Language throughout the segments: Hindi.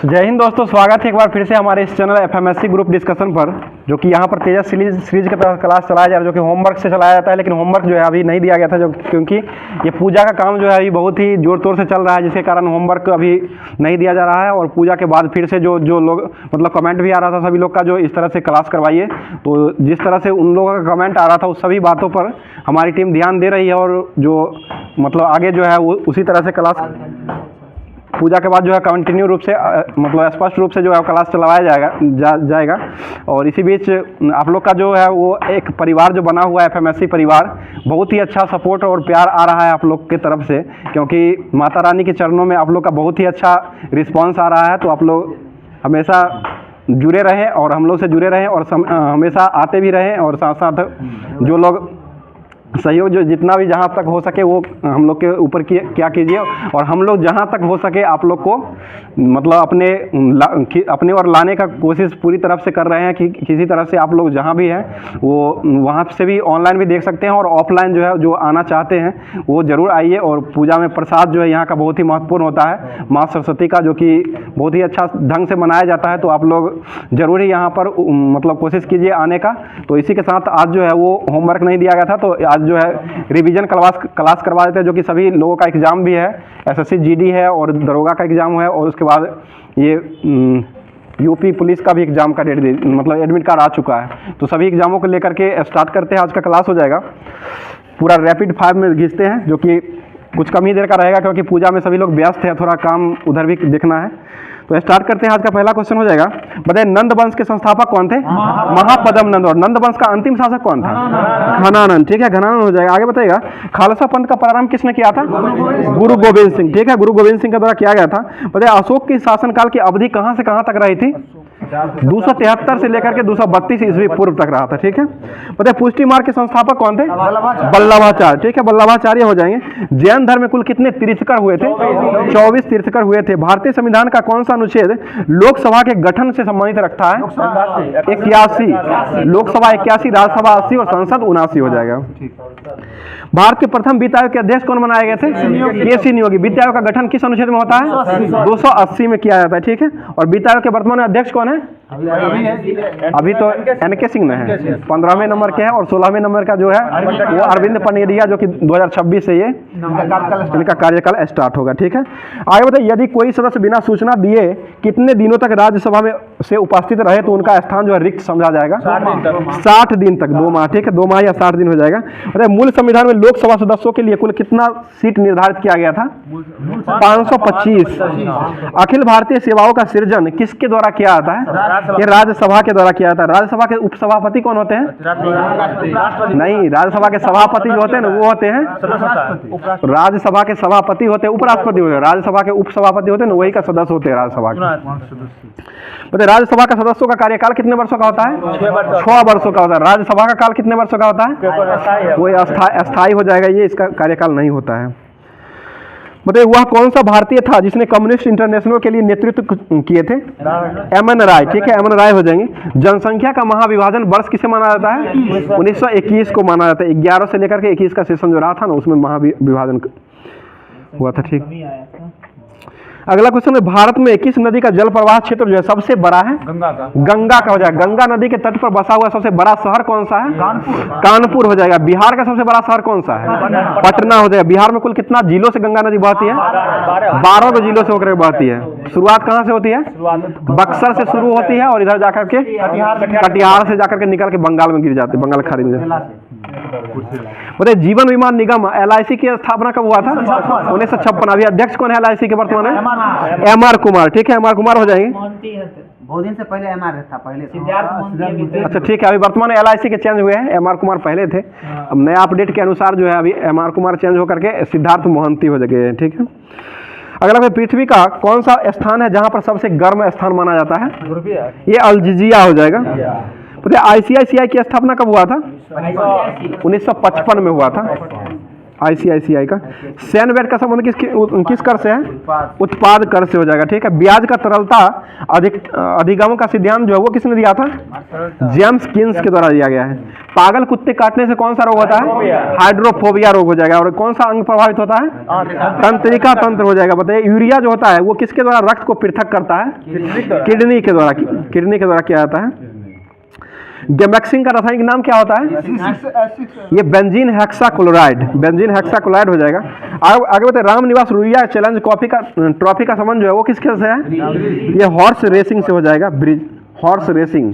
तो जय हिंद दोस्तों, स्वागत है एक बार फिर से हमारे इस चैनल एफएमएससी ग्रुप डिस्कशन पर, जो कि यहाँ पर तेजस सीरीज का क्लास चलाया जा रहा है, जो कि होमवर्क से चलाया जाता है। लेकिन होमवर्क जो है अभी नहीं दिया गया था, जो क्योंकि ये पूजा का काम जो है अभी बहुत ही जोर तोर से चल रहा है, जिसके कारण होमवर्क अभी नहीं दिया जा रहा है। और पूजा के बाद फिर से जो लोग मतलब कमेंट भी आ रहा था सभी लोग का, जो इस तरह से क्लास करवाइए, तो जिस तरह से उन लोगों का कमेंट आ रहा था उस सभी बातों पर हमारी टीम ध्यान दे रही है। और जो मतलब आगे जो है वो उसी तरह से क्लास पूजा के बाद जो है कंटिन्यू रूप से मतलब स्पष्ट रूप से जो है क्लास चलवाया जाएगा। और इसी बीच आप लोग का जो है वो एक परिवार जो बना हुआ है एफएमएससी परिवार, बहुत ही अच्छा सपोर्ट और प्यार आ रहा है आप लोग की तरफ से, क्योंकि माता रानी के चरणों में आप लोग का बहुत ही अच्छा रिस्पांस आ रहा है। तो आप लोग हमेशा जुड़े रहें और हम लोग से जुड़े रहें और हमेशा आते भी रहें, और साथ साथ जो लोग सहयोग जो जितना भी जहाँ तक हो सके वो हम लोग के ऊपर क्या कीजिए, और हम लोग जहाँ तक हो सके आप लोग को मतलब अपने और लाने का कोशिश पूरी तरफ से कर रहे हैं कि किसी तरह से आप लोग जहाँ भी हैं वो वहाँ से भी ऑनलाइन भी देख सकते हैं, और ऑफलाइन जो है जो आना चाहते हैं वो ज़रूर आइए। और पूजा में प्रसाद जो है यहाँ का बहुत ही महत्वपूर्ण होता है, माँ सरस्वती का, जो कि बहुत ही अच्छा ढंग से मनाया जाता है। तो आप लोग ज़रूर ही यहाँ पर मतलब कोशिश कीजिए आने का। तो इसी के साथ आज जो है वो होमवर्क नहीं दिया गया था, तो आज जो है रिवीजन क्लास करवा देते हैं, जो कि सभी लोगों का एग्ज़ाम भी है, एसएससी जीडी है और दरोगा का एग्ज़ाम है, और उसके बाद ये यूपी पुलिस का भी एग्ज़ाम का डेट मतलब एडमिट कार्ड आ चुका है। तो सभी एग्ज़ामों को लेकर के स्टार्ट करते हैं। आज का क्लास हो जाएगा पूरा रैपिड फायर में घिसते हैं, जो कि कुछ कम ही देर का रहेगा, क्योंकि पूजा में सभी लोग व्यस्त हैं, थोड़ा काम उधर भी देखना है। तो स्टार्ट करते हैं। आज का पहला क्वेश्चन हो जाएगा, बताइए नंद वंश के संस्थापक कौन थे? महापद्म नंद। और नंद वंश का अंतिम शासक कौन था? घनानंद। ठीक है, घनानंद हो जाएगा। आगे बताइएगा, खालसा पंथ का प्रारंभ किसने किया था? गुरु गोविंद सिंह। ठीक है, गुरु गोविंद सिंह के द्वारा किया गया था। बताइए अशोक की शासनकाल की अवधि कहां से कहां तक रही थी? 273 से लेकर के 232 ईस्वी पूर्व तक रहा था। ठीक है, बताइए पुष्टि मार्ग के संस्थापक कौन थे? वल्लभाचार्य। ठीक है, वल्लभाचार्य हो जाएंगे। जैन धर्म में कुल कितने तीर्थंकर हुए थे? 24 तीर्थंकर हुए थे। भारतीय संविधान का कौन सा अनुच्छेद लोकसभा के गठन से संबंधित रखता है? 81। लोकसभा 81, राज्यसभा 80 और संसद 79 हो जाएगा। भारत के प्रथम वित्त आयोग के अध्यक्ष कौन बनाए गए थे? केसी नियोगी। वित्त आयोग का गठन किस अनुच्छेद में होता है? 280 में किया जाता है। ठीक है, और वित्त आयोग के वर्तमान अध्यक्ष कौन है? अभी तो एनके सिंह ने है, 15वें नंबर के हैं, और 16वें नंबर का जो है वो अरविंद पनेरिया, जो कि 2026 से ये इनका कार्यकाल स्टार्ट होगा। ठीक है, आगे बताइए, यदि कोई सदस्य बिना सूचना दिए कितने दिनों तक राज्यसभा में से उपस्थित रहे तो उनका स्थान जो है रिक्त समझा जाएगा? 60 दिन तक, 2 माह। ठीक है, 2 माह या 60 दिन हो जाएगा। बताइए मूल संविधान में लोकसभा सदस्यों के लिए कुल कितना सीट निर्धारित किया गया था? 525। अखिल भारतीय सेवाओं का सृजन किसके द्वारा किया जाता है? ये राज्यसभा के द्वारा किया जाता है। राज्यसभा के उपसभापति कौन होते हैं? नहीं, राज्यसभा के सभापति जो होते हैं ना वो होते हैं राज्यसभा के सभापति होते हैं, उपराष्ट्रपति होते हैं। राज्यसभा के उपसभापति होते हैं ना, वही का सदस्य होते हैं राज्यसभा के। बताइए राज्यसभा का सदस्यों का कार्यकाल कितने वर्षों का होता है? 6 वर्षों का होता है। राज्यसभा का काल कितने वर्षों का होता है? वो अस्थायी हो जाएगा, ये इसका कार्यकाल नहीं होता है। बताइए वह कौन सा भारतीय था जिसने कम्युनिस्ट इंटरनेशनल के लिए नेतृत्व किए थे? एमएन राय। ठीक है, एमएन राय हो जाएंगे। जनसंख्या का महाविभाजन वर्ष किसे माना जाता है? 1921 को माना जाता है। 11 से लेकर के 21 का सेशन जो रहा था ना, उसमें महाविभाजन हुआ था। ठीक, अगला क्वेश्चन है, भारत में किस नदी का जल प्रवाह क्षेत्र जो है सबसे बड़ा है? गंगा का हो जाएगा। गंगा नदी के तट पर बसा हुआ सबसे बड़ा शहर कौन सा है? कानपुर हो जाएगा। बिहार का सबसे बड़ा शहर कौन सा है? पटना हो जाएगा। बिहार में कुल कितना जिलों से गंगा नदी बहती है? 12 जिलों से होकर बहती है। शुरुआत कहाँ से होती है? बक्सर से शुरू होती है और इधर जाकर के कटिहार से जाकर के निकल के बंगाल में गिर जाती है, बंगाल खाड़ी में। बताइए जीवन बीमा निगम LIC की स्थापना कब हुआ था? 1956। अभी अध्यक्ष कौन है LIC के वर्तमान में? MR कुमार। ठीक है, MR कुमार हो जाएंगे। बहुत दिन से पहले MR था, पहले। अच्छा ठीक है, अभी वर्तमान में LIC के चेंज हुए हैं, MR कुमार पहले थे। अब नया अपडेट के अनुसार जो है अभी MR कुमार चेंज होकर के सिद्धार्थ मोहंती हो गए हैं। ठीक है, अगला पृथ्वी का कौन सा स्थान है जहां पर सबसे गर्म स्थान माना जाता है? ये अल्जीरिया हो जाएगा। ICICI की स्थापना कब हुआ था? 1955 में हुआ था। ICICI का। सैनवेट का संबंध किस कर से है? उत्पाद कर से हो जाएगा, ठीक है। ब्याज का तरलता अधिगम का सिद्धांत जो है वो किसने दिया था? जेम्स किन्स के द्वारा दिया गया है। पागल कुत्ते काटने से कौन सा रोग होता है? हाइड्रोफोबिया रोग हो जाएगा। और कौन सा अंग प्रभावित होता है? तंत्रिका तंत्र हो जाएगा। बताइए यूरिया जो होता है वो किसके द्वारा रक्त को पृथक करता है? किडनी के द्वारा। किडनी के द्वारा किया जाता है। गैमेक्सिन का रासायनिक नाम क्या होता है? ये बेंजीन हेक्साक्लोराइड। बेंजीन हेक्साक्लोराइड हो जाएगा। आगे बताइए रामनिवास रुइया चैलेंज ट्रॉफी का संबंध जो है वो किस खेल से है? ये हॉर्स रेसिंग से हो जाएगा। Horse racing,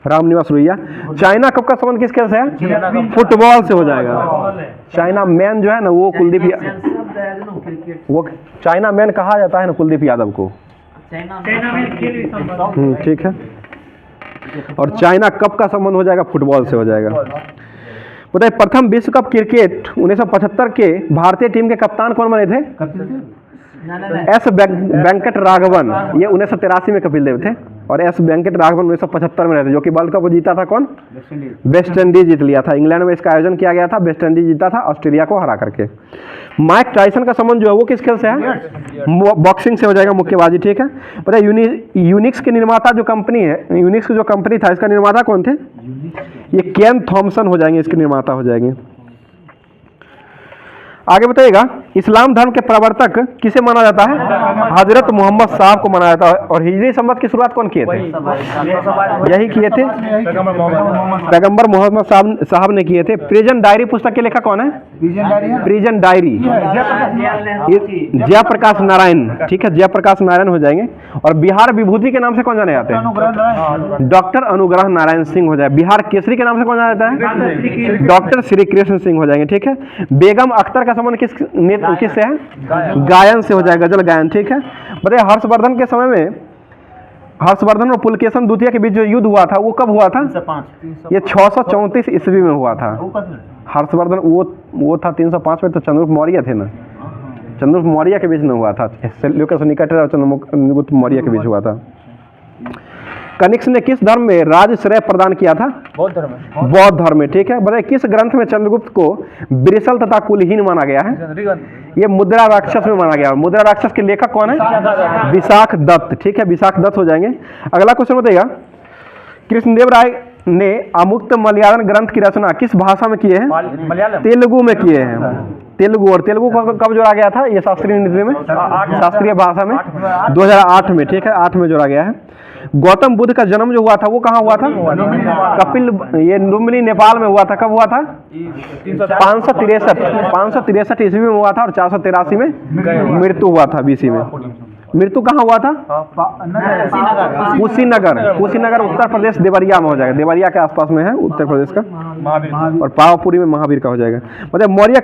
Ramniwas Ruia. China cup का संबंध किस खेल से है? फुटबॉल से हो जाएगा। चाइना मैन जो है ना वो कुलदीप वो चाइना मैन कहा जाता है ना कुलदीप यादव को। ठीक है। और चाइना कप का संबंध हो जाएगा फुटबॉल से हो जाएगा। बताइए प्रथम विश्व कप क्रिकेट 1975 के भारतीय टीम के कप्तान कौन बने थे? एस वेंकट राघवन। ये 1983 में कपिल देव थे और एस वेंकट राघवन 1975 में रहते, जो कि वर्ल्ड कप जीता था कौन? वेस्ट इंडीज जीत लिया था। इंग्लैंड में इसका आयोजन किया गया था, वेस्ट इंडीज जीता था ऑस्ट्रेलिया को हरा करके। माइक टाइसन का संबंध जो है वो किस खेल से है? बॉक्सिंग से हो जाएगा, मुक्केबाजी, ठीक है। बताइए यूनिक्स के निर्माता जो कंपनी है, यूनिक्स जो कंपनी था इसका निर्माता कौन थे? ये केन थॉमसन हो जाएंगे, इसके निर्माता हो जाएंगे। आगे बताइएगा इस्लाम धर्म के प्रवर्तक किसे माना जाता है? हजरत मोहम्मद साहब को माना जाता है। और हिजरी संवत की शुरुआत कौन किए थे? यही किए थे, पैगंबर मोहम्मद साहब ने किए थे। प्रिजन डायरी पुस्तक के लेखक कौन है? प्रिजन डायरी जयप्रकाश नारायण, ठीक है, जयप्रकाश नारायण हो जाएंगे। और बिहार विभूति के नाम से कौन जाने जाते हैं? डॉक्टर अनुग्रह नारायण सिंह हो जाए। बिहार केसरी के नाम से कौन जाना जाता है? डॉक्टर श्री कृष्ण सिंह हो जाएंगे, ठीक है। बेगम अख्तर का संबंध किससे है? गायन से हो जाएगा, गजल गायन, ठीक है। बताइए हर्षवर्धन के समय में हर्षवर्धन और पुलकेशन द्वितीय के बीच जो युद्ध हुआ था वो कब हुआ था? ये 634 ईस्वी में हुआ था। हर्षवर्धन वो था 305 में, तो चंद्रगुप्त मौर्य थे ना, चंद्रगुप्त मौर्य के बीच में हुआ था। सेल्यूकस निकेटर और चंद्रगुप्त मौर्य के बीच हुआ था। कनिष्क ने किस धर्म में राजश्रय प्रदान किया था? बौद्ध धर्म में, ठीक है। बताइए किस ग्रंथ में चंद्रगुप्त को विरसल तथा कुलहीन माना गया है? ये मुद्रा राक्षस में माना गया। मुद्रा राक्षस के लेखक कौन है? विशाख दत्त, ठीक है, विशाख दत्त हो जाएंगे। अगला क्वेश्चन बताइएगा कृष्णदेव राय ने अमुक्त मलयालम ग्रंथ की रचना किस भाषा में किए हैं? तेलुगु में किए हैं। तेलुगु, और तेलुगु कब जोड़ा गया था? ये शास्त्रीय नीति में, शास्त्रीय भाषा में 2008 में, ठीक है, 8 में जोड़ा गया है। गौतम बुद्ध का जन्म जो हुआ था वो कहाँ हुआ था? ये लुम्बिनी नेपाल में हुआ था। कब हुआ था? 563 ईस्वी में हुआ था और 483 में मृत्यु हुआ था BC में। मृत्यु कहाँ हुआ था? कुशीनगर उत्तर प्रदेश, देवरिया में हो जाएगा। देवरिया के आसपास में है उत्तर प्रदेश का। और पावापुरी में महावीर का हो जाएगा। मतलब मौर्य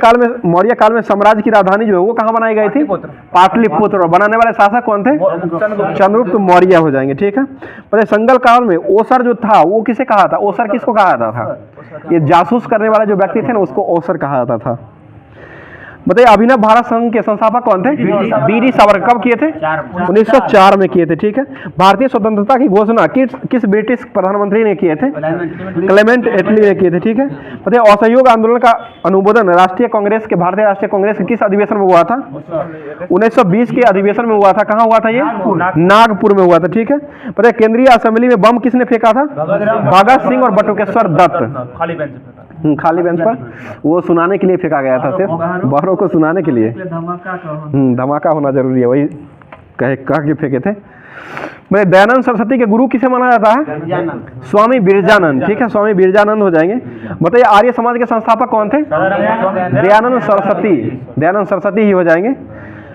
काल में साम्राज्य की राजधानी जो है वो कहाँ बनाई गई थी? पाटलिपुत्र। और बनाने वाले शासक कौन थे? चंद्रगुप्त मौर्य हो जाएंगे, ठीक है। मतलब संगल काल में ओसर जो था वो किसे कहा था? ओसर किसको कहा जाता था? ये जासूस करने वाले जो व्यक्ति थे ना उसको ओसर कहा जाता था। बताइए अभिनव भारत संघ के संस्थापक कौन थे? वीडी सावरकर। कब किए थे? 1904 में किए थे, ठीक है। भारतीय स्वतंत्रता की घोषणा किस ब्रिटिश प्रधानमंत्री ने किए थे? क्लेमेंट एटली ने किए थे, ठीक है। बताइए असहयोग आंदोलन का अनुमोदन भारतीय राष्ट्रीय कांग्रेस के किस अधिवेशन में हुआ था? 1920 के अधिवेशन में हुआ था। कहाँ हुआ था ये? नागपुर में हुआ था, ठीक है। बताइए केंद्रीय असेंबली में बम किसने फेंका था? भगत सिंह और बटुकेश्वर दत्त। खाली बेंच पर वो सुनाने के लिए फेंका गया था, सिर्फ बहरों को सुनाने के लिए। धमाका होना जरूरी है, वही कह के फेंके थे। मैं दयानंद सरस्वती के गुरु किसे माना जाता है? स्वामी बिरजानंद, ठीक है, स्वामी बिरजानंद हो जाएंगे। बताइए आर्य समाज के संस्थापक कौन थे? दयानंद सरस्वती ही हो जाएंगे।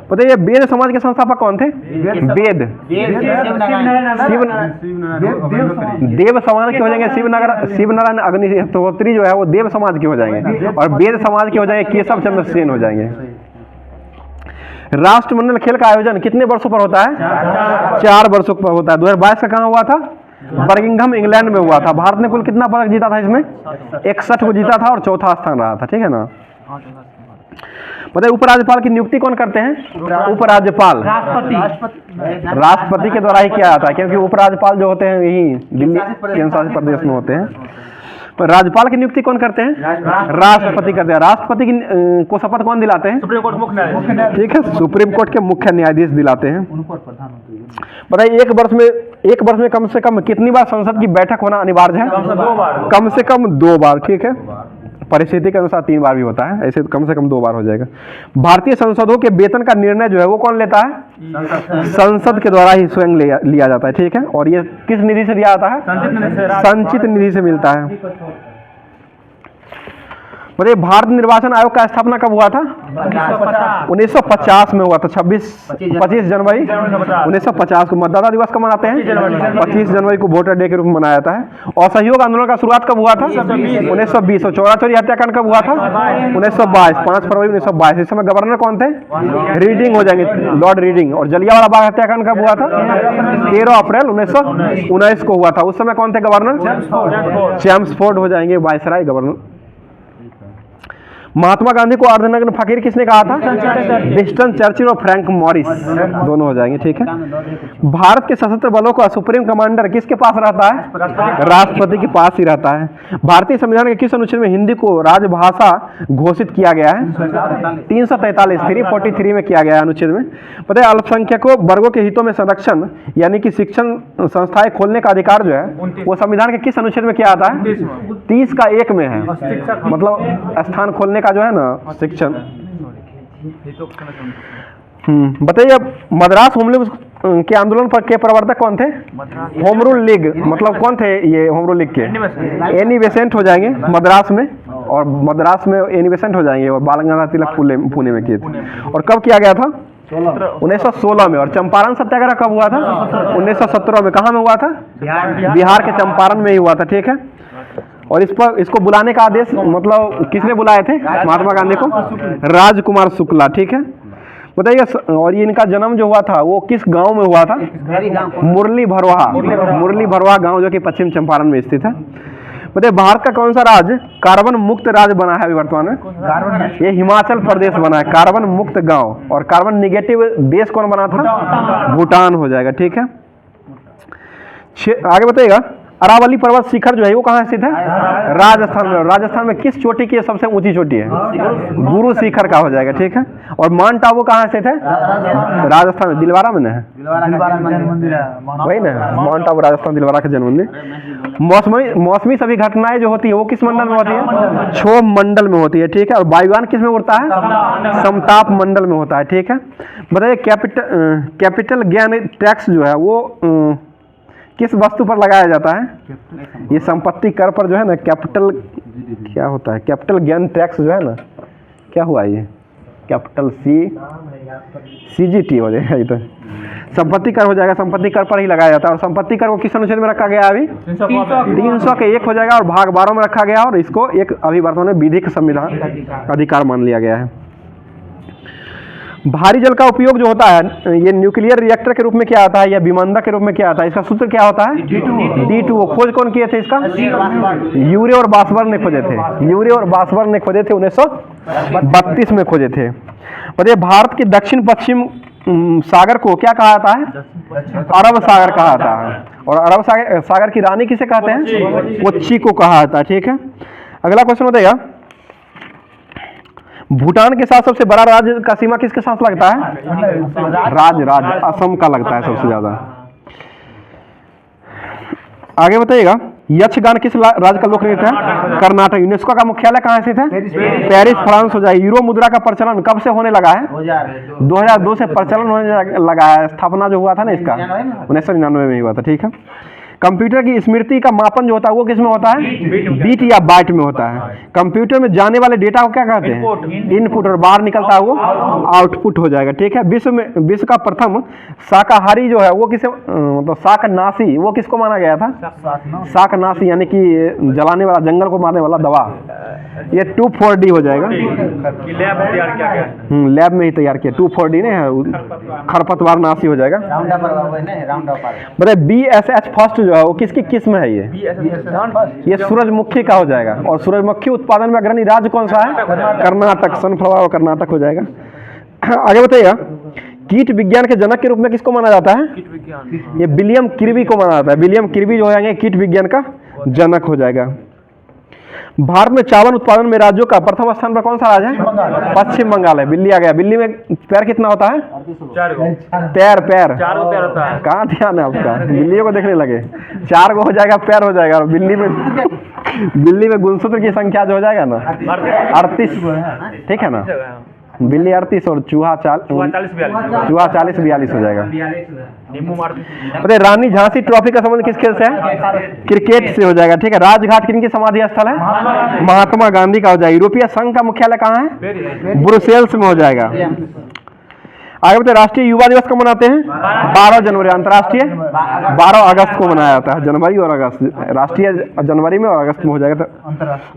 बताइए वेद समाज के संस्थापक कौन थे? वेद देव समाज के हो जाएंगे शिवनारायण अग्निहोत्री जो है वो देव समाज के हो जाएंगे। और वेद समाज के हो जाएंगे केशव चंद्र सेन हो जाएंगे। राष्ट्रमंडल खेल का आयोजन कितने वर्षों पर होता है? 4 वर्षों पर होता है। 2022 का कहाँ हुआ था? बर्मिंघम इंग्लैंड में हुआ था। भारत ने कुल कितना पदक जीता था इसमें? 61 को जीता था और चौथा स्थान रहा था, ठीक है ना। बताइए उपराज्यपाल की नियुक्ति कौन करते हैं? उपराज्यपाल राष्ट्रपति के द्वारा ही किया जाता है, क्योंकि उपराज्यपाल जो होते हैं यही दिल्ली केंद्र शासित प्रदेश में होते हैं। पर राज्यपाल की नियुक्ति कौन करते हैं? राष्ट्रपति करते हैं। राष्ट्रपति की को शपथ कौन दिलाते हैं? सुप्रीम कोर्ट मुख्य न्यायाधीश। ठीक है, सुप्रीम कोर्ट के मुख्य न्यायाधीश दिलाते हैं। उनको प्रधानमंत्री। बताइए एक वर्ष में कम से कम कितनी बार संसद की बैठक होना अनिवार्य है? कम से 2 बार। कम से कम 2 बार। ठीक है, परिस्थिति के अनुसार 3 बार भी होता है, ऐसे कम से कम 2 बार हो जाएगा। भारतीय संसदों के वेतन का निर्णय जो है वो कौन लेता है? संसद के द्वारा ही स्वयं लिया जाता है। ठीक है, और ये किस निधि से लिया जाता है? संचित निधि से मिलता है। बताइए भारत निर्वाचन आयोग का स्थापना कब हुआ था? 1950 में हुआ था। 25 जनवरी 1950 को। मतदाता दिवस कब मनाते हैं? 25 जनवरी को वोटर डे के रूप में मनाया जाता है। असहयोग आंदोलन का शुरुआत कब हुआ था? 1920। और चौरा-चौरी हत्याकांड कब हुआ था? 1922, 5 फरवरी 1922। इस समय गवर्नर कौन थे? रीडिंग हो जाएंगे, लॉर्ड रीडिंग। और जलियांवाला बाग हत्याकांड कब हुआ था? 13 अप्रैल 1919 को हुआ था। उस समय कौन थे गवर्नर? चेम्सफोर्ड हो जाएंगे वायसराय गवर्नर। महात्मा गांधी को अर्धनग्न फकीर किसने कहा था? विंस्टन चर्चिल और फ्रैंक मॉरिस, दोनों हो जाएंगे। ठीक है, भारत के सशस्त्र बलों का सुप्रीम कमांडर किसके पास रहता है? राष्ट्रपति के पास ही रहता है। भारतीय संविधान के किस अनुच्छेद में हिंदी को राजभाषा घोषित किया गया है? 343 343 में किया गया है अनुच्छेद में। पता है अल्पसंख्यकों वर्गों के हितों में संरक्षण यानी कि शिक्षण संस्थाएं खोलने का अधिकार जो है वो संविधान के किस अनुच्छेद में किया आता है? 30 का 1 में है। मतलब स्थान खोलने का जो है ना शिक्षण। बताइए मद्रास होम रूल के आंदोलन पर के प्रवर्तक कौन थे? Home rule league. मतलब कौन थे ये होम रूल लीग के? एनी बेसेंट हो जाएंगे मद्रास में, और मद्रास में एनी बेसेंट हो जाएंगे, और बाल गंगाधर तिलक पुणे में किए थे। और कब किया गया था? 1916 में। और चंपारण सत्याग्रह कब हुआ था? 1917 में। कहाँ में हुआ था? बिहार के चंपारण में ही हुआ था। ठीक है, और इसको बुलाने का आदेश मतलब किसने बुलाए थे? महात्मा गांधी को राजकुमार शुक्ला। ठीक है, बताइए और ये इनका जन्म जो हुआ था वो किस गांव में हुआ था? मुरली भरवाहा गांव जो कि पश्चिम चंपारण में स्थित है। बताइए भारत का कौन सा राज्य कार्बन मुक्त राज्य बना है अभी वर्तमान में? ये हिमाचल प्रदेश बना है, कार्बन मुक्त गांव। और कार्बन निगेटिव देश कौन बना था? भूटान हो जाएगा। ठीक है, आगे बताइएगा अरावली पर्वत शिखर जो है वो कहाँ स्थित है? राजस्थान में। राजस्थान में किस चोटी की सबसे ऊंची चोटी है? गुरु शिखर का हो जाएगा। ठीक है, और माउंट आबू कहाँ स्थित है? राजस्थान में। दिलवारा में है वही ना, माउंट आबू राजस्थान, दिलवारा का जन्म मंदिर। मौसमी सभी घटनाएं जो होती है वो किस मंडल में होती है? क्षोभ मंडल में होती है। ठीक है, और वायुयान किस में उड़ता है? समताप मंडल में होता है। ठीक है, बताइए कैपिटल गेन टैक्स जो है वो किस वस्तु पर लगाया जाता है? ये संपत्ति कर पर जो है ना, कैपिटल क्या होता है? कैपिटल गेन टैक्स जो है ना, क्या हुआ ये? कैपिटल CGT हो जाएगा। ये तो संपत्ति कर हो जाएगा, संपत्ति कर पर ही लगाया जाता है। और संपत्ति कर को किस अनुच्छेद में रखा गया? अभी 300 के 1 हो जाएगा, और भाग 12 में रखा गया, और इसको एक अभी वर्तमान में विधिक संविधान अधिकार मान लिया गया है। भारी जल का उपयोग जो होता है ये न्यूक्लियर रिएक्टर के रूप में क्या आता है या विमानंदा के रूप में क्या आता है? इसका सूत्र क्या होता है? D2O। खोज कौन किए थे इसका? यूरे और बासबर्ग ने खोजे थे। 1932 में खोजे थे। बताइए भारत के दक्षिण पश्चिम सागर को क्या कहा जाता है? अरब सागर कहा जाता है। और अरब सागर की रानी किसे कहते हैं? कोच्चि को कहा जाता है। ठीक है, अगला क्वेश्चन बताइएगा भूटान के साथ सबसे बड़ा राज्य का सीमा किसके साथ लगता है? राज्य असम का लगता है सबसे ज्यादा। आगे बताइएगा यक्षगान किस राज्य का लोक नृत्य है? कर्नाटक। यूनेस्को का मुख्यालय कहाँ स्थित है? पेरिस फ्रांस हो जाएगा। यूरो मुद्रा का प्रचलन कब से होने लगा है? 2002 से प्रचलन होने लगा है। स्थापना जो हुआ था ना इसका 1999 में हुआ था। ठीक है, कंप्यूटर की स्मृति का मापन जो होता है वो किस में होता है? बीट या बाइट में होता है। कंप्यूटर में जाने वाले डेटा को क्या कहते हैं? इनपुट। और बाहर निकलता है वो आउटपुट हो जाएगा। ठीक है, विश्व का प्रथम शाकाहारी जो है वो किसे मतलब शाकनाशी वो किसको माना गया था? शाकनाशी यानी कि जलाने वाला, जंगल को मारने वाला दवा। ये 2,4-D हो जाएगा। लैब में ही तैयार किया। 2,4-D ने खरपतवार नाशी हो जाएगा। बताइए BSH फर्स्ट जो है वो किसकी किस्म है? ये सूरजमुखी का हो जाएगा। और सूरजमुखी उत्पादन में अग्रणी राज्य कौन सा है? कर्नाटक। सनफ्लावर और कर्नाटक हो जाएगा। आगे बताइएगा कीट विज्ञान के जनक के रूप में किसको माना जाता है? ये विलियम किर्बी को माना जाता है। विलियम किर्बी जो है कीट विज्ञान का जनक हो जाएगा। भारत में चावल उत्पादन में राज्यों का प्रथम स्थान पर कौन सा राज्य है? पश्चिम बंगाल है। बिल्ली आ गया। बिल्ली में पैर कितना होता है? पैर पैर कहाँ ध्यान है आपका? बिल्लियों को देखने लगे। 4 गो हो जाएगा, पैर हो जाएगा। और बिल्ली में गुणसूत्र की संख्या जो हो जाएगा ना 38, ठीक है ना? बिल्ली 38 और चूहा 40-42 हो जाएगा। अरे रानी झांसी ट्रॉफी का संबंध किस खेल से है? क्रिकेट से हो जाएगा, ठीक है। राजघाट किन की समाधि स्थल है? महात्मा गांधी का हो जाएगा। यूरोपीय संघ का मुख्यालय कहाँ है? ब्रुसेल्स में हो जाएगा। आगे बताइए, राष्ट्रीय युवा दिवस कब मनाते हैं? 12 जनवरी। अंतर्राष्ट्रीय 12 अगस्त को मनाया जाता है। जनवरी और अगस्त, राष्ट्रीय जनवरी में और अगस्त में हो जाएगा तो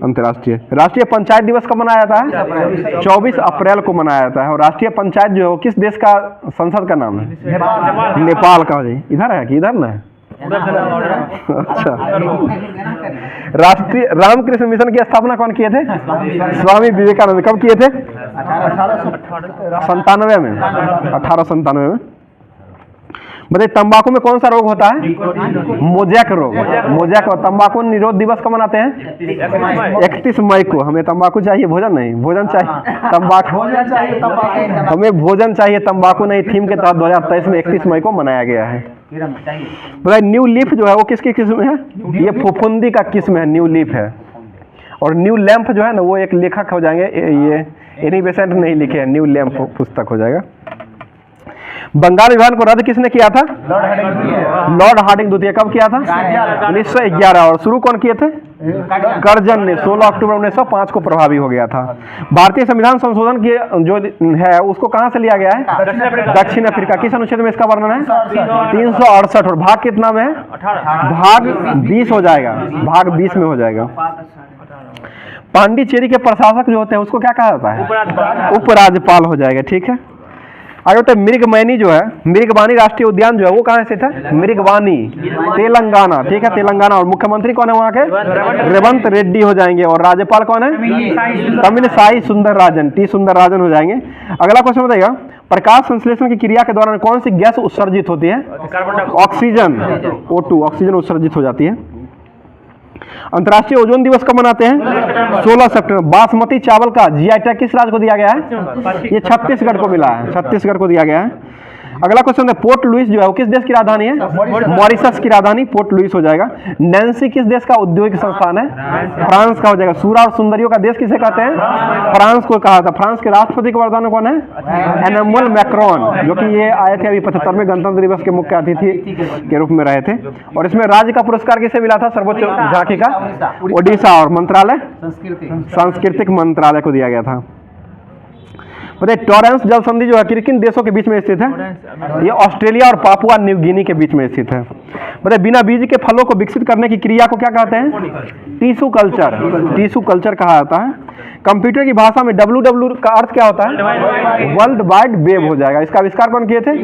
अंतर्राष्ट्रीय। राष्ट्रीय पंचायत दिवस कब मनाया जाता है? 24 अप्रैल को मनाया जाता है। और राष्ट्रीय पंचायत जो है किस देश का संसद का नाम है? नेपाल का हो जाए। इधर है कि इधर ना है? अच्छा। राष्ट्रीय रामकृष्ण मिशन की स्थापना कौन किए थे? स्वामी विवेकानंद। कब किए थे? 1897 में। 1897 में। बताइए, तंबाकू में कौन सा रोग होता है? मोजैक रोग। मोजैक। और तंबाकू निरोध दिवस कब मनाते हैं? 31 मई को। हमें तंबाकू चाहिए, भोजन नहीं। भोजन चाहिए, तंबाकू हमें भोजन चाहिए, तंबाकू नहीं। थीम के तहत 2023 में 31 मई को मनाया गया है। बताइए, न्यू लीफ जो है वो किसकी किस्म है? ये फफूंदी का किस्म है, न्यू लीफ है। और न्यू लैंप जो है ना वो एक लेखक हो जाएंगे, ये एनी बेसेंट नहीं लिखे हैं, न्यू लैंप पुस्तक हो जाएगा। बंगाल विभाजन को रद्द किसने किया था? लॉर्ड हार्डिंग द्वितीय। कब किया था? 1911। और शुरू कौन किए थे? कर्जन ने। 16 अक्टूबर 1905 को प्रभावी हो गया था। भारतीय संविधान संशोधन की जो है उसको कहां से लिया गया है? दक्षिण अफ्रीका। किस अनुच्छेद में इसका वर्णन है? 368। और भाग कितना में है? भाग 20 हो जाएगा। भाग 20 में हो जाएगा। पांडिचेरी के प्रशासक जो होते हैं उसको क्या कहा जाता है? उपराज्यपाल हो जाएगा, ठीक है। आगे होता है मृगमैनी जो है, मृगवानी राष्ट्रीय उद्यान जो है वो कहाँ स्थित है? मृगवानी, तेलंगाना, ठीक है, तेलंगाना। और मुख्यमंत्री कौन है वहाँ के? रेवंत रेड्डी हो जाएंगे। और राज्यपाल कौन है? तमिलिसाई सुंदरराजन, टी सुंदरराजन हो जाएंगे। अगला क्वेश्चन बताइएगा, प्रकाश संश्लेषण की क्रिया के दौरान कौन सी गैस उत्सर्जित होती है? ऑक्सीजन, O2, ऑक्सीजन उत्सर्जित हो जाती है। अंतर्राष्ट्रीय ओजोन दिवस कब मनाते हैं? 16 सितंबर। बासमती चावल का जीआई टैग किस राज्य को दिया गया है? ये छत्तीसगढ़ को मिला है, छत्तीसगढ़ को दिया गया है। अगला क्वेश्चन है, पोर्ट लुइस जो है वो किस देश की राजधानी है? मॉरिशस की राजधानी पोर्ट लुइस हो जाएगा। नैन्सी किस देश का औद्योगिक संस्थान है? फ्रांस का हो जाएगा। सूरा और सुंदरियों का देश किसे कहते हैं? फ्रांस को कहा था। फ्रांस के राष्ट्रपति के वर्तमान कौन है? एमेनुएल मैक्रोन, जो कि ये आए थे अभी 75वें गणतंत्र दिवस के मुख्य अतिथि के रूप में रहे थे। और इसमें राज्य का पुरस्कार किसे मिला था? सर्वोच्च झांकी का ओडिशा। और मंत्रालय सांस्कृतिक मंत्रालय को दिया गया था। बताइए, टॉरेंस जल संधि जो है किन देशों के बीच में स्थित है? ये ऑस्ट्रेलिया और पापुआ न्यू गिनी के बीच में स्थित है। बताइए, बिना बीज के फलों को विकसित करने की क्रिया को क्या कहते हैं? टिश्यू कल्चर, टिश्यू कल्चर कहा जाता है। कंप्यूटर की भाषा में WW का अर्थ क्या होता है? वर्ल्ड वाइड वेब हो जाएगा। इसका आविष्कार कौन किए थे?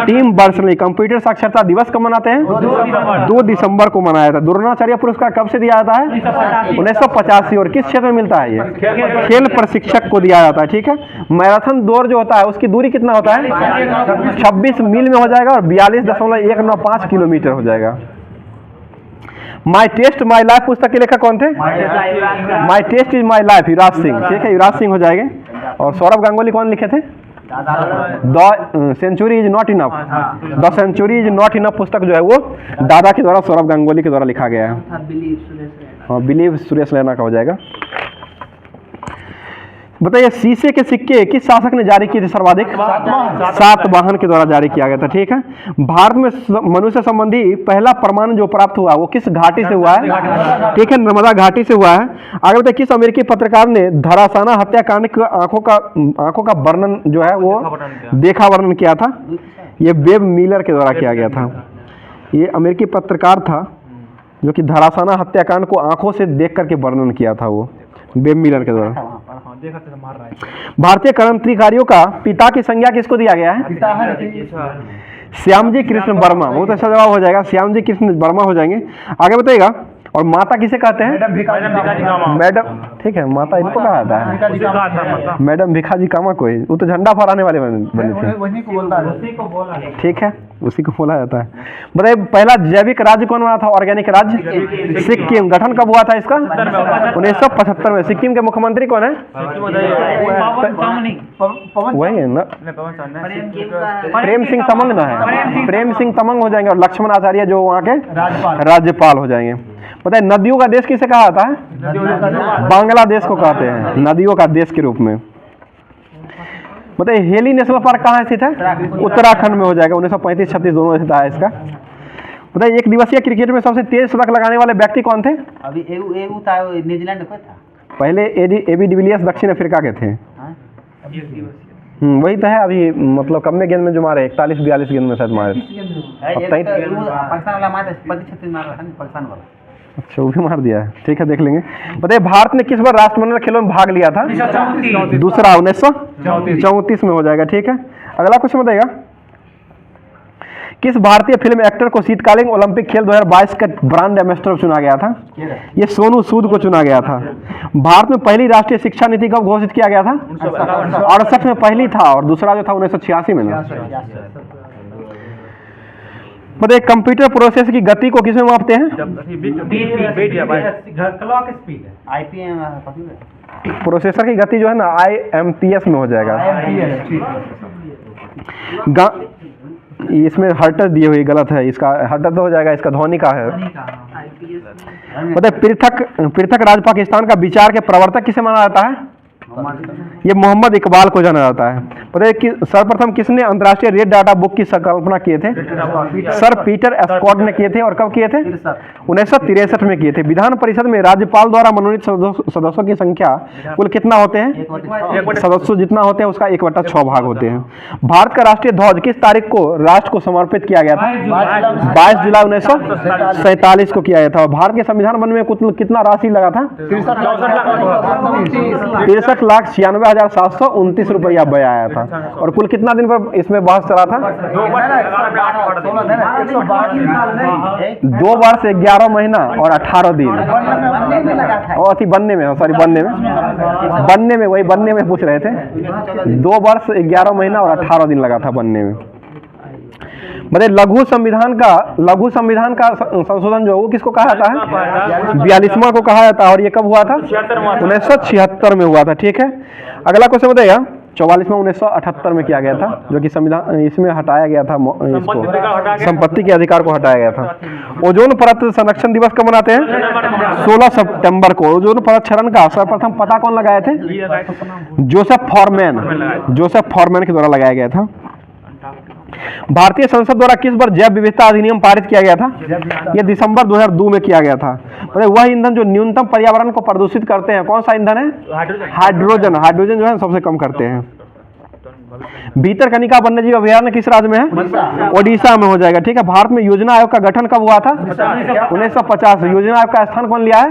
Tim Berners-Lee. कंप्यूटर साक्षरता दिवस कब मनाते हैं? 2 दिसंबर को मनाया था। द्रोणाचार्य पुरस्कार कब से दिया जाता है? 1985। और किस क्षेत्र में मिलता है? ये खेल प्रशिक्षक को दिया जाता है, ठीक है। मैराथन दौड़ जो होता है उसकी दूरी कितना होता है? 26 मील में हो जाएगा। और 42.195 किलोमीटर हो जाएगा। माई टेस्ट माई लाइफ पुस्तक के लेखक कौन थे? माई test is my life, Yuvraj Singh, ठीक है, युवराज सिंह हो जाएंगे। और सौरभ गांगुली कौन लिखे थे? The century is not enough, the century is not enough पुस्तक जो है वो दादा के द्वारा, सौरभ गांगुली के द्वारा लिखा गया है। हाँ, बिलीव सुरेश रैना का हो जाएगा। बताइए, शीशे के सिक्के किस शासक ने जारी किए थे सर्वाधिक? सातवाहन के द्वारा जारी किया गया था, ठीक है। भारत में मनुष्य संबंधी पहला प्रमाण जो प्राप्त हुआ वो किस घाटी से हुआ है? ठीक है, नर्मदा घाटी से हुआ है। आगे बताइए, किस अमेरिकी पत्रकार ने धरासाना हत्याकांड के आंखों का वर्णन जो है वो वर्णन किया था? ये वेब मिलर के द्वारा किया गया था। ये अमेरिकी पत्रकार था जो कि धरासाना हत्याकांड को आंखों से देख करके वर्णन किया था, वो वेब मिलर के द्वारा। भारतीय क्रांतिकारियों का पिता की संज्ञा किसको दिया गया है? श्यामजी कृष्ण वर्मा। बहुत अच्छा जवाब हो जाएगा, श्यामजी कृष्ण वर्मा हो जाएंगे। आगे बताइएगा, और माता किसे कहते हैं? मैडम भिखाजी कामा। मैडम, ठीक है, माता इनको कहा जाता है। भिखाजी कामा। मैडम भिखाजी कामा कोई, वो तो झंडा फहराने वाले बने थे। वही को बोलता है, उसी को बोला। ठीक है, उसी को बोला जाता है। बताइए पहला जैविक राज्य कौन बना था, ऑर्गेनिक राज्य? सिक्किम। गठन कब हुआ था इसका? 1975 में। सिक्किम के मुख्यमंत्री कौन है? वही है ना, प्रेम सिंह तमंग ना है, प्रेम सिंह तमंग हो जाएंगे, और लक्ष्मण आचार्य जो वहाँ के राज्यपाल हो जाएंगे। बताइए नदियों का देश किसे कहा जाता है? बांग्लादेश को कहते हैं नदियों का देश के रूप में। बताइए हेली नेशनल पार्क कहाँ स्थित है? उत्तराखंड में हो जाएगा। 1935-36 दोनों स्थित है इसका। बताइए एक दिवसीय क्रिकेट में सबसे तेज शतक लगाने वाले व्यक्ति कौन थे? अभी एऊ था, न्यूजीलैंड को था पहले एबी डिविलियर्स दक्षिण अफ्रीका के थे। वही तो है। अभी मतलब कम में गेंद में जो मारे 41-42 गेंद में शायद मारे। पाकिस्तान वाला मार 35-36 मार रहा है पाकिस्तान वाला। अच्छा, वो भी मार दिया है। ठीक है, देख लेंगे। बताइए भारत ने किस बार राष्ट्रमंडल खेलों में भाग लिया था? दूसरा, 1934 में हो जाएगा। ठीक है, अगला क्वेश्चन बताइएगा किस भारतीय फिल्म एक्टर को शीतकालीन ओलंपिक खेल 2022 का ब्रांड एम्बेसडर चुना गया था? ये सोनू सूद को चुना गया था। भारत में पहली राष्ट्रीय शिक्षा नीति कब घोषित किया गया था? 68 में पहली था, और दूसरा जो था 1986 में ना। बताइए कंप्यूटर प्रोसेस की गति को किसमें मापते हैं? प्रोसेसर की गति जो है ना IMPS में हो जाएगा। इसमें हर्ट्ज दिए हुए गलत है, इसका हर्ट्ज हो जाएगा, इसका ध्वनि का है। बताइए पृथक राज्य पाकिस्तान का विचार के प्रवर्तक किसे माना जाता है? ये मोहम्मद इकबाल को जाना जाता है। बताइए कि सर्वप्रथम किसने अंतर्राष्ट्रीय रेड डाटा बुक की संकल्पना किए थे? सर पीटर एस्कॉट ने किए थे। और कब किए थे? 1963 में किए थे। विधान परिषद में राज्यपाल द्वारा मनोनीत सदस्यों की संख्या कुल कितना होते हैं? सदस्य जितना होते हैं उसका 1/6 भाग होते हैं। भारत का राष्ट्रीय ध्वज किस तारीख को राष्ट्र को समर्पित किया गया था? 22 जुलाई 1947 को किया गया था। और भारत के संविधान बनने में कितना राशि लगा था? 63,96,729 रुपया व्यय आया था। और कुल कितना दिन पर इसमें बहस चला था? 2 वर्ष 11 महीना और 18 दिन। और अति बनने में, सॉरी बनने में पूछ रहे थे। 2 वर्ष 11 महीना और 18 दिन लगा था बनने में। बताइए लघु संविधान का संशोधन जो वो किसको कहा जाता है? 42वां को कहा जाता है। और ये कब हुआ था? 1976 में हुआ था। ठीक है, अगला क्वेश्चन बताइएगा 44वां 1978 में किया गया था, जो कि संविधान इसमें हटाया गया था, इसको संपत्ति के अधिकार को हटाया गया था। ओजोन परत संरक्षण दिवस कब मनाते हैं? 16 सितंबर को। ओजोन परत क्षरण का सर्वप्रथम पता कौन लगाए थे? जोसेफ फॉरमैन के द्वारा लगाया गया था। भारतीय संसद द्वारा किस बार जैव विविधता अधिनियम पारित किया गया था? यह दिसंबर 2002 में किया गया था। वह ईंधन जो न्यूनतम पर्यावरण को प्रदूषित करते हैं कौन सा ईंधन है? हाइड्रोजन जो है सबसे कम करते हैं। भीतरकनिका वन्यजीव अभयारण्य किस राज्य में है? ओडिशा में हो जाएगा। ठीक है, भारत में योजना आयोग का गठन कब हुआ था? 1950। योजना आयोग का स्थान कौन लिया है?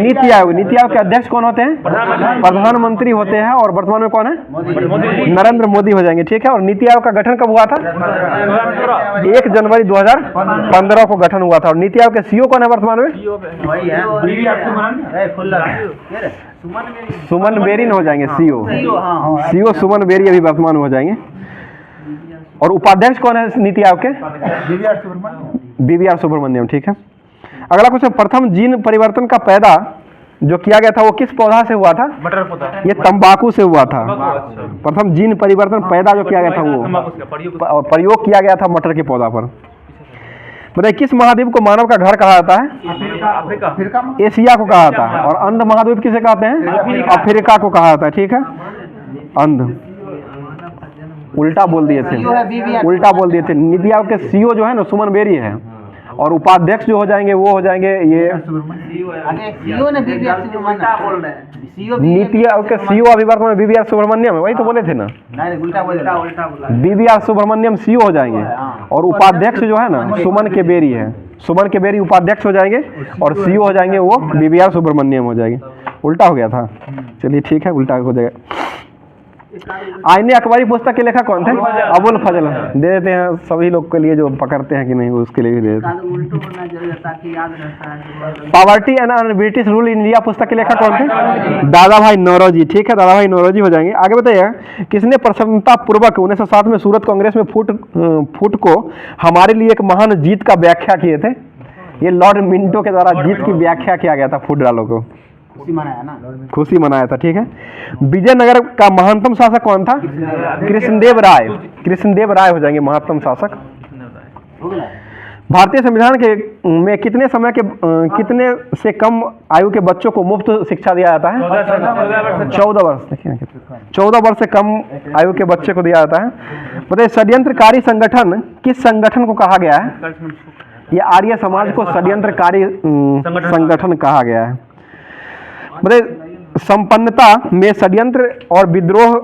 नीति आयोग। नीति आयोग के अध्यक्ष कौन होते हैं? प्रधानमंत्री होते हैं। और वर्तमान में कौन है? नरेंद्र मोदी हो जाएंगे। ठीक है, और नीति आयोग का गठन कब हुआ था? 1 जनवरी 2015 को गठन हुआ था। और नीति आयोग के सीईओ कौन है वर्तमान में? सुमन बेरी हो जाएंगे सीईओ सुमन बेरी अभी वर्तमान में हो जाएंगे। और उपाध्यक्ष कौन है नीति आयोग के? BVR सुब्रमण्यम। ठीक है, अगला क्वेश्चन प्रथम जीन परिवर्तन का पैदा जो किया गया था वो किस पौधा से हुआ था? मटर पौधा। ये तंबाकू से हुआ था। प्रथम जीन परिवर्तन पैदा जो किया गया था वो प्रयोग किया गया था मटर के पौधा पर। बताइए किस महाद्वीप को मानव का घर कहा जाता है? अफ्रीका। एशिया को कहा जाता है। और अंध महाद्वीप किसे कहते हैं? अफ्रीका को कहा जाता है। ठीक है, अंध उल्टा बोल दिए थे। नीति आयोग के सीईओ जो है ना सुमन बेरी है। और उपाध्यक्ष जो हो जाएंगे वो हो जाएंगे ये नीति आयोग के सीईओ अभी वर्तमान में BVR सुब्रमण्यम है। वही तो बोले थे ना, BVR सुब्रमण्यम सीईओ हो जाएंगे। और उपाध्यक्ष जो है ना सुमन के बेरी है। सुमन के बेरी उपाध्यक्ष हो जाएंगे और सीईओ हो जाएंगे वो BVR सुब्रमण्यम हो जाएंगे। उल्टा हो गया था। चलिए ठीक है, उल्टा हो जाएगा। आईने अकबरी पुस्तक के लेखक कौन थे? अबुल फजल। दे देते हैं सभी लोग के लिए जो पकड़ते हैं कि नहीं, उसके लिए भी दे देते हैं। Poverty and British rule in India पुस्तक के लेखक कौन थे? दादा भाई नौरोजी। ठीक है, दादा भाई नौरोजी हो जाएंगे। आगे बताइए, किसने प्रसन्नता पूर्वक 1907 में सूरत कांग्रेस में फूट को हमारे लिए एक महान जीत का व्याख्या किए थे? ये लॉर्ड मिंटो के द्वारा जीत की व्याख्या किया गया था फूट डालो को, खुशी मनाया ना, खुशी मनाया था। ठीक है, विजयनगर का महानतम शासक कौन था? कृष्णदेव राय। कृष्णदेव राय हो जाएंगे महत्तम शासक। भारतीय संविधान के में कितने कितने से कम आयु के बच्चों को मुफ्त शिक्षा दिया जाता है? 14 वर्ष। देखिए 14 वर्ष से कम आयु के बच्चे को दिया जाता है। बताइए, षड्यंत्रकारी संगठन किस संगठन को कहा गया है? ये आर्य समाज को षड्यंत्रकारी संगठन कहा गया है। बताइए, संपन्नता में षड्यंत्र और विद्रोह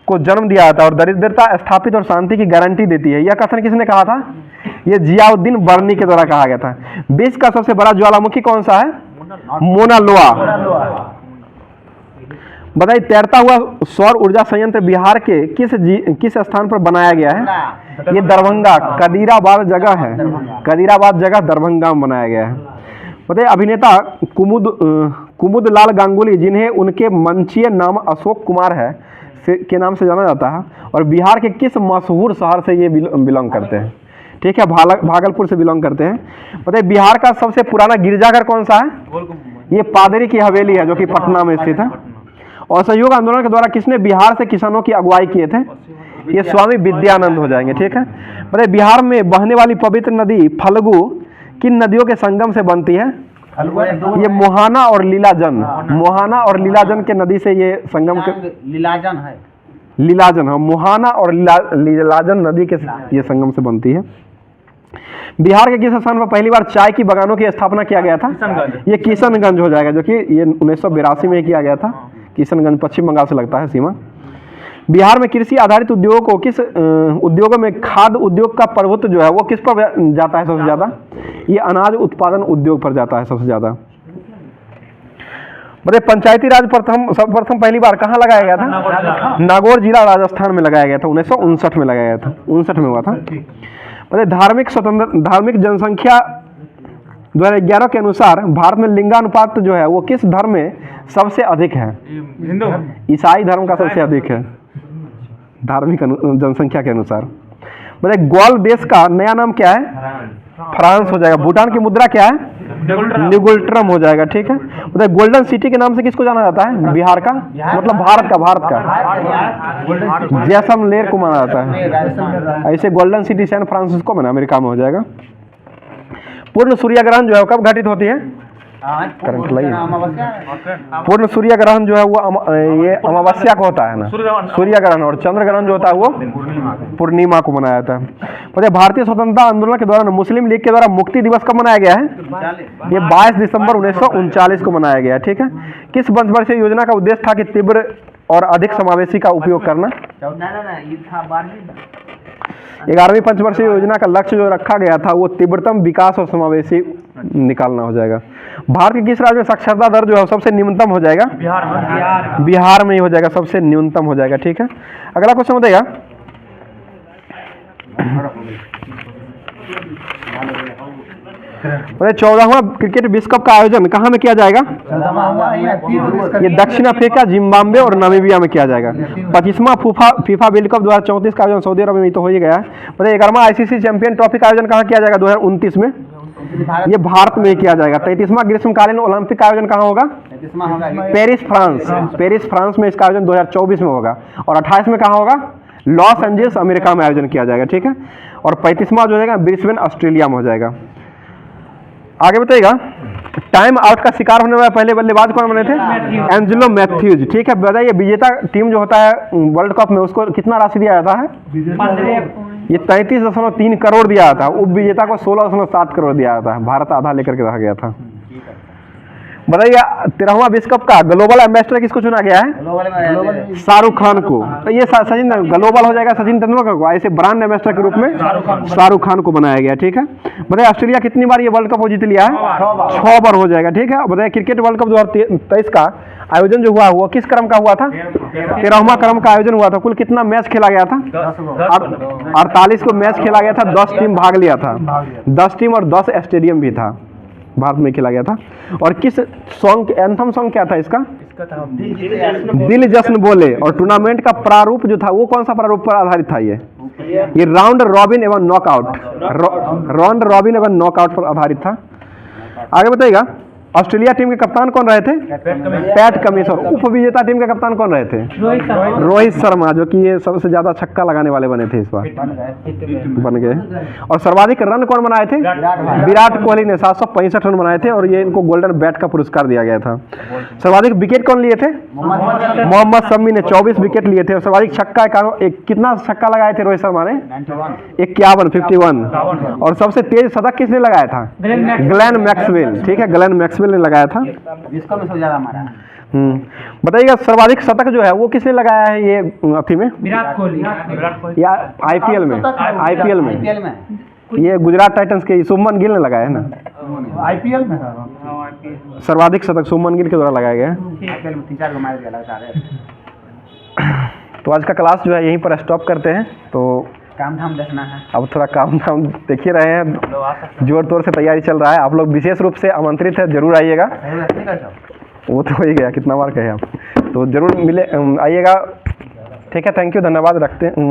को जन्म दिया जाता है और दरिद्रता स्थापित और शांति की गारंटी देती है। यह कथन किसने कहा था? ये जियाउद्दीन बर्नी के द्वारा कहा गया था। विश्व का सबसे बड़ा ज्वालामुखी कौन सा है? मोना लोआ। बताइए, तैरता हुआ सौर ऊर्जा संयंत्र बिहार के किस स्थान पर बनाया गया है? ये दरभंगा, कदीराबाद जगह है। कदीराबाद जगह दरभंगा में बनाया गया है। बताइए, अभिनेता कुमुदलाल गांगुली, जिन्हें उनके मंचीय नाम अशोक कुमार है के नाम से जाना जाता है, और बिहार के किस मशहूर शहर से ये बिलोंग करते हैं? ठीक है, भागलपुर से बिलोंग करते हैं। बताइए, बिहार का सबसे पुराना गिरजाघर कौन सा है? ये पादरी की हवेली है, जो कि पटना में स्थित है। और असहयोग आंदोलन के द्वारा किसने बिहार से किसानों की अगुवाई किए थे? ये स्वामी विद्यानंद हो जाएंगे। ठीक है, बताइए, बिहार में बहने वाली पवित्र नदी फल्गु किन नदियों के संगम से बनती है? ये मोहाना और लीलाजन। मोहाना और लीलाजन के नदी से ये संगम के लीलाजन है। लीलाजन, हाँ, मोहाना और लीलाजन नदी के ये संगम से बनती है। बिहार के किस स्थान पर पहली बार चाय की बागानों की स्थापना किया गया था? ये किशनगंज हो जाएगा, जो कि ये 1982 में किया गया था। किशनगंज पश्चिम बंगाल से लगता है सीमा। बिहार में कृषि आधारित उद्योगों को किस उद्योगों में खाद्य उद्योग का प्रभुत्व जो है वो किस पर जाता है सबसे ज्यादा? ये अनाज उत्पादन उद्योग पर जाता है सबसे ज्यादा। बताइए, पंचायती राज सर्वप्रथम पहली बार कहाँ लगाया गया था? नागौर जिला राजस्थान में लगाया गया था। 1959 में लगाया गया था, 59 में हुआ था। बताइए, धार्मिक जनसंख्या 2011 के अनुसार भारत में लिंगानुपात जो है वो किस धर्म में सबसे अधिक है? ईसाई धर्म का सबसे अधिक है धार्मिक जनसंख्या के अनुसार। बताइए, ग्वाल देश का नया नाम क्या है? फ्रांस हो जाएगा। भूटान की मुद्रा क्या है? निगुल्ट्रम हो जाएगा। ठीक है, बताइए, गोल्डन सिटी के नाम से किसको जाना जाता है? बिहार का, मतलब भारत का जैसलमेर को माना जाता है। ऐसे गोल्डन सिटी सैन फ्रांसिस्को में अमेरिका में हो जाएगा। पूर्ण सूर्य ग्रहण जो है कब घटित होती है? करंट लगी। पूर्ण सूर्य ग्रहण जो है वो ये अमावस्या को होता है ना, सूर्य ग्रहण। और चंद्र ग्रहण जो होता है वो पूर्णिमा को मनाया जाता है। बताइए, भारतीय स्वतंत्रता आंदोलन के दौरान मुस्लिम लीग के द्वारा मुक्ति दिवस कब मनाया गया है? ये 22 दिसंबर 1939 को मनाया गया। ठीक है, किस पंचवर्षीय योजना का उद्देश्य था कि तीव्र और अधिक समावेशी का उपयोग करना? 11वीं पंचवर्षीय योजना का लक्ष्य जो रखा गया था वो तीव्रतम विकास और समावेशी निकालना हो जाएगा। भारत के किस राज्य में साक्षरता दर जो है सबसे न्यूनतम हो जाएगा? बिहार में ही हो जाएगा, सबसे न्यूनतम हो जाएगा। ठीक है, अगला क्वेश्चन बताइएगा, बोले 14वां क्रिकेट विश्व कप का आयोजन कहाँ में किया जाएगा? ये दक्षिण अफ्रीका, जिम्बाब्वे और नामीबिया में किया जाएगा। 25वां फीफा वर्ल्ड कप 2034 का आयोजन सऊदी अरब में तो हो ही गया है। बोले 11वां आईसीसी चैंपियन ट्रॉफी का आयोजन कहाँ किया जाएगा 2029 में? ये भारत में किया जाएगा। 33वां ग्रीष्मकालीन ओलंपिक का आयोजन कहाँ होगा? Paris, France. पेरिस, फ्रांस में इसका आयोजन 2024 में होगा। और 28 में कहाँ होगा? लॉस एंजल्स, अमेरिका में आयोजन किया जाएगा। ठीक है, और 35वां जो जाएगा ब्रिस्बेन, ऑस्ट्रेलिया में हो जाएगा। आगे बताइएगा, टाइम आउट का शिकार होने वाले पहले बल्लेबाज कौन बने थे? एंजेलो मैथ्यूज। ठीक है, बताइए विजेता टीम जो होता है वर्ल्ड कप में उसको कितना राशि दिया जाता है? ये 33.3 करोड़ दिया जाता है। उप विजेता को 16.7 करोड़ दिया जाता है। भारत आधा लेकर के रह गया था। बताइए 13वां विश्व कप का ग्लोबल एम्बेसडर किसको चुना गया है? ग्लोबल शाहरुख खान को। तो ये सचिन ग्लोबल हो जाएगा सचिन तेंदुलकर को, ऐसे ब्रांड एम्बेसडर के रूप में शाहरुख खान को बनाया गया। ठीक है, बताइए ऑस्ट्रेलिया कितनी बार ये वर्ल्ड कप वो जीत लिया है? 6 बार हो जाएगा। ठीक है, बताइए क्रिकेट वर्ल्ड कप 2023 का आयोजन जो हुआ वो किस क्रम का हुआ था? 13वां क्रम का आयोजन हुआ था। कुल कितना मैच खेला गया था? 48 को मैच खेला गया था, 10 टीम भाग लिया था, 10 टीम और 10 स्टेडियम भी था, भारत में खेला गया था। और किस सॉन्ग, एंथम सॉन्ग क्या था इसका? दिल जश्न बोले। और टूर्नामेंट का प्रारूप जो था वो कौन सा प्रारूप पर आधारित था? ये राउंड रॉबिन एवं नॉकआउट, राउंड रॉबिन एवं नॉकआउट पर आधारित था। आगे बताइएगा, ऑस्ट्रेलिया टीम के कप्तान कौन रहे थे? PAT Cummins. और उप विजेता टीम के कप्तान कौन रहे थे? रोहित शर्मा, जो कि ये सबसे ज्यादा छक्का लगाने वाले बने थे, इस बार बन गए। और सर्वाधिक रन कौन बनाए थे? विराट कोहली ने 765 रन बनाए थे और ये इनको गोल्डन बैट का पुरस्कार दिया गया था। सर्वाधिक विकेट कौन लिए थे? मोहम्मद शमी ने 24 विकेट लिए थे। और सर्वाधिक छक्का कितना छक्का लगाए थे रोहित शर्मा ने? 51। और सबसे तेज शतक किसने लगाया था? Glenn Maxwell. ठीक है, ग्लेन मैक्सवेल ने लगाया था। इसको में सबसे ज्यादा मारा। बताइएगा सर्वाधिक शतक जो है वो किसने लगाया है ये अथी में? विराट कोहली या आईपीएल में? आईपीएल में ये गुजरात टाइटंस के शुभमन गिल ने लगाया है ना आईपीएल में। सर्वाधिक शतक शुभमन गिल के द्वारा लगाया गया है। आईपीएल में 3-4 को मार दिया लगातार। तो आज का क्लास जो है यहीं पर स्टॉप करते हैं। तो काम धाम देखना है, अब थोड़ा काम धाम देख ही रहे हैं, जोर तोर से तैयारी चल रहा है। आप लोग विशेष रूप से आमंत्रित है, जरूर आइएगा। वो तो हो ही गया, कितना बार कहे आप, तो जरूर मिले, आइएगा। ठीक है, थैंक यू, धन्यवाद, रखते हैं।